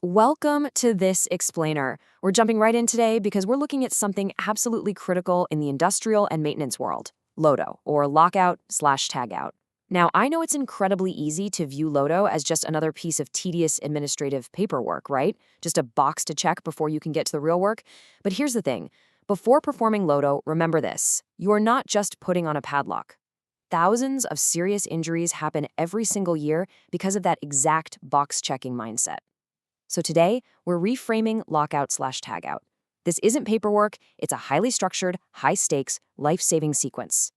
Welcome to this explainer. We're jumping right in today because we're looking at something absolutely critical in the industrial and maintenance world, LOTO, or Lockout/Tagout. Now, I know it's incredibly easy to view LOTO as just another piece of tedious administrative paperwork, right? Just a box to check before you can get to the real work. But here's the thing. Before performing LOTO, remember this. You are not just putting on a padlock. Thousands of serious injuries happen every single year because of that exact box-checking mindset. So today, we're reframing Lockout/Tagout. This isn't paperwork, it's a highly structured, high-stakes, life-saving sequence.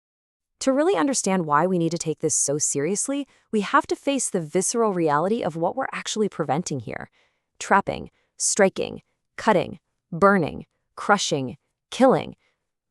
To really understand why we need to take this so seriously, we have to face the visceral reality of what we're actually preventing here. Trapping, striking, cutting, burning, crushing, killing.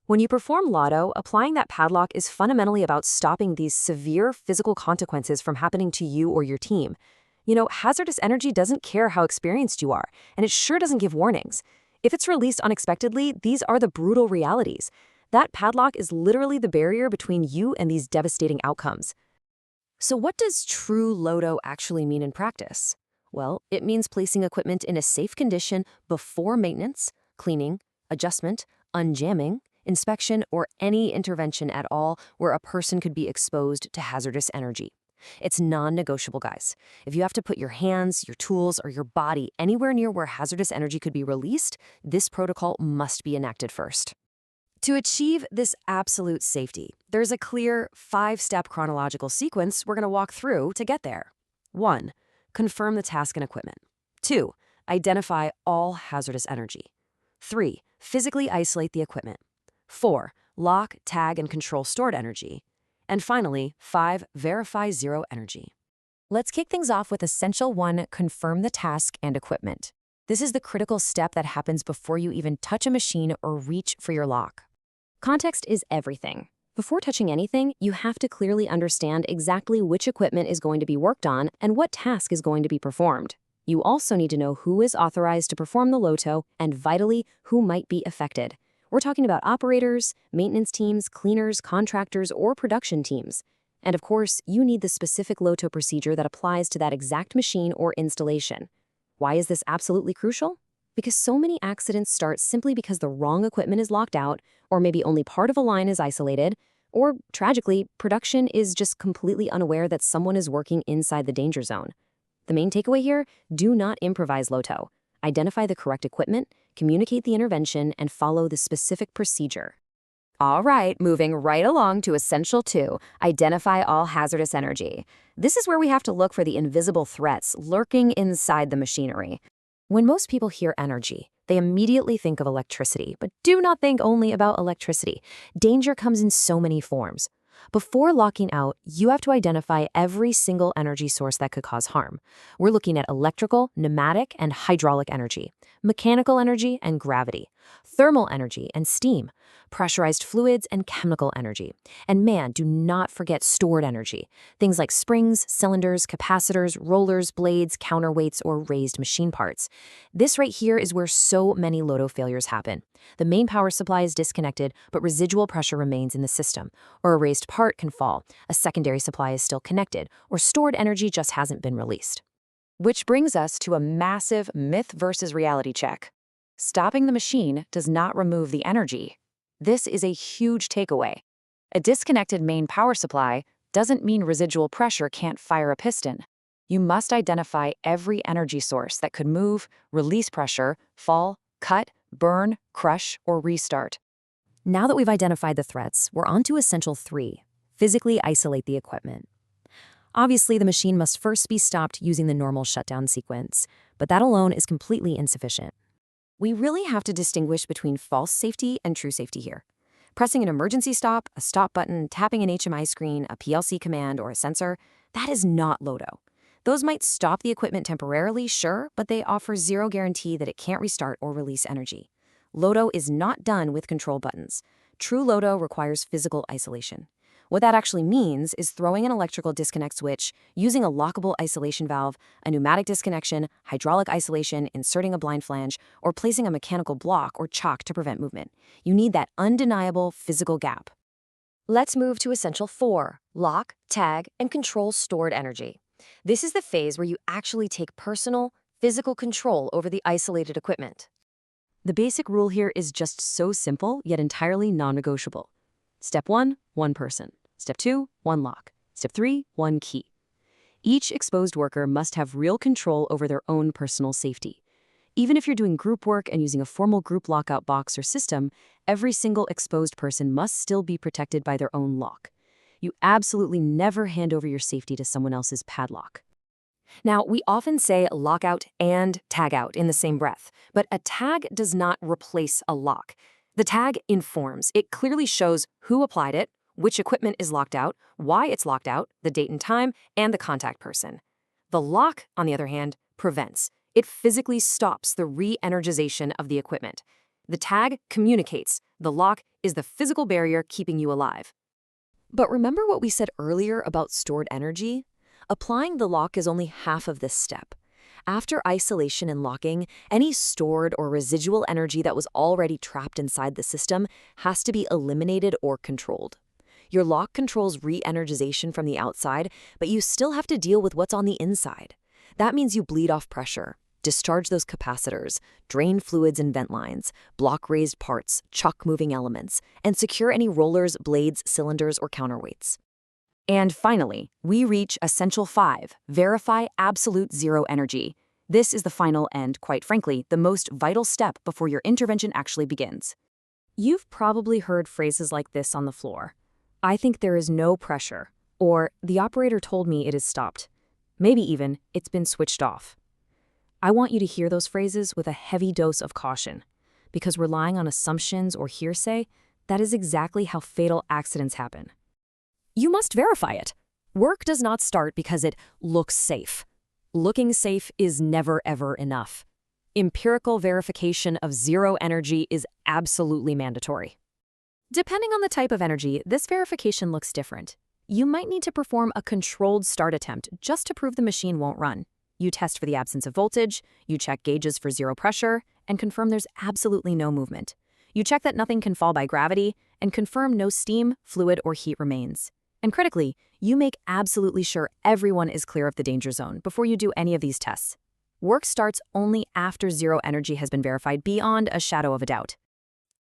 When you perform LOTO, applying that padlock is fundamentally about stopping these severe physical consequences from happening to you or your team. You know, hazardous energy doesn't care how experienced you are, and it sure doesn't give warnings. If it's released unexpectedly, these are the brutal realities. That padlock is literally the barrier between you and these devastating outcomes. So what does true LOTO actually mean in practice? Well, it means placing equipment in a safe condition before maintenance, cleaning, adjustment, unjamming, inspection, or any intervention at all where a person could be exposed to hazardous energy. It's non-negotiable, guys. If you have to put your hands, your tools, or your body anywhere near where hazardous energy could be released, this protocol must be enacted first. To achieve this absolute safety, there's a clear 5-step chronological sequence we're going to walk through to get there. 1. Confirm the task and equipment. 2. Identify all hazardous energy. 3. Physically isolate the equipment. 4. Lock, tag, and control stored energy. And finally, 5. Verify zero energy. Let's kick things off with Essential 1, confirm the task and equipment. This is the critical step that happens before you even touch a machine or reach for your lock. Context is everything. Before touching anything, you have to clearly understand exactly which equipment is going to be worked on and what task is going to be performed. You also need to know who is authorized to perform the LOTO and, vitally, who might be affected. We're talking about operators, maintenance teams, cleaners, contractors, or production teams. And of course, you need the specific LOTO procedure that applies to that exact machine or installation. Why is this absolutely crucial? Because so many accidents start simply because the wrong equipment is locked out, or maybe only part of a line is isolated, or, tragically, production is just completely unaware that someone is working inside the danger zone. The main takeaway here, do not improvise LOTO. Identify the correct equipment, communicate the intervention, and follow the specific procedure. All right, moving right along to Essential 2, identify all hazardous energy. This is where we have to look for the invisible threats lurking inside the machinery. When most people hear energy, they immediately think of electricity, but do not think only about electricity. Danger comes in so many forms. Before locking out, you have to identify every single energy source that could cause harm. We're looking at electrical, pneumatic, and hydraulic energy, mechanical energy and gravity, thermal energy and steam, pressurized fluids and chemical energy. And man, do not forget stored energy. Things like springs, cylinders, capacitors, rollers, blades, counterweights, or raised machine parts. This right here is where so many LOTO failures happen. The main power supply is disconnected, but residual pressure remains in the system, or a raised part can fall, a secondary supply is still connected, or stored energy just hasn't been released. Which brings us to a massive myth versus reality check. Stopping the machine does not remove the energy. This is a huge takeaway. A disconnected main power supply doesn't mean residual pressure can't fire a piston. You must identify every energy source that could move, release pressure, fall, cut, burn, crush, or restart. Now that we've identified the threats, we're on to Essential 3, physically isolate the equipment. Obviously, the machine must first be stopped using the normal shutdown sequence, but that alone is completely insufficient. We really have to distinguish between false safety and true safety here. Pressing an emergency stop, a stop button, tapping an HMI screen, a PLC command, or a sensor, that is not LOTO. Those might stop the equipment temporarily, sure, but they offer zero guarantee that it can't restart or release energy. LOTO is not done with control buttons. True LOTO requires physical isolation. What that actually means is throwing an electrical disconnect switch, using a lockable isolation valve, a pneumatic disconnection, hydraulic isolation, inserting a blind flange, or placing a mechanical block or chock to prevent movement. You need that undeniable physical gap. Let's move to Essential 4, lock, tag, and control stored energy. This is the phase where you actually take personal, physical control over the isolated equipment. The basic rule here is just so simple, yet entirely non-negotiable. Step 1, one person. Step 2, one lock. Step 3, one key. Each exposed worker must have real control over their own personal safety. Even if you're doing group work and using a formal group lockout box or system, every single exposed person must still be protected by their own lock. You absolutely never hand over your safety to someone else's padlock. Now, we often say lockout and tagout in the same breath, but a tag does not replace a lock. The tag informs. It clearly shows who applied it, which equipment is locked out, why it's locked out, the date and time, and the contact person. The lock, on the other hand, prevents. It physically stops the re-energization of the equipment. The tag communicates. The lock is the physical barrier keeping you alive. But remember what we said earlier about stored energy? Applying the lock is only half of this step. After isolation and locking, any stored or residual energy that was already trapped inside the system has to be eliminated or controlled. Your lock controls re-energization from the outside, but you still have to deal with what's on the inside. That means you bleed off pressure, discharge those capacitors, drain fluids and vent lines, block raised parts, chuck moving elements, and secure any rollers, blades, cylinders, or counterweights. And finally, we reach Essential 5, verify absolute zero energy. This is the final and, quite frankly, the most vital step before your intervention actually begins. You've probably heard phrases like this on the floor. I think there is no pressure, or the operator told me it is stopped. Maybe even, it's been switched off. I want you to hear those phrases with a heavy dose of caution, because relying on assumptions or hearsay, that is exactly how fatal accidents happen. You must verify it. Work does not start because it looks safe. Looking safe is never ever enough. Empirical verification of zero energy is absolutely mandatory. Depending on the type of energy, this verification looks different. You might need to perform a controlled start attempt just to prove the machine won't run. You test for the absence of voltage, you check gauges for zero pressure, and confirm there's absolutely no movement. You check that nothing can fall by gravity, and confirm no steam, fluid, or heat remains. And critically, you make absolutely sure everyone is clear of the danger zone before you do any of these tests. Work starts only after zero energy has been verified beyond a shadow of a doubt.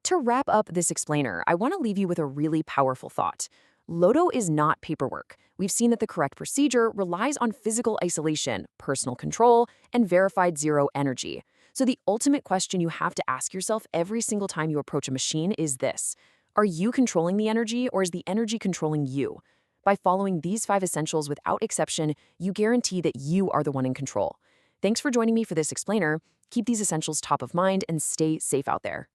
To wrap up this explainer, I want to leave you with a really powerful thought. LOTO is not paperwork. We've seen that the correct procedure relies on physical isolation, personal control, and verified zero energy. So the ultimate question you have to ask yourself every single time you approach a machine is this: are you controlling the energy, or is the energy controlling you? By following these 5 essentials without exception, you guarantee that you are the one in control. Thanks for joining me for this explainer. Keep these essentials top of mind and stay safe out there.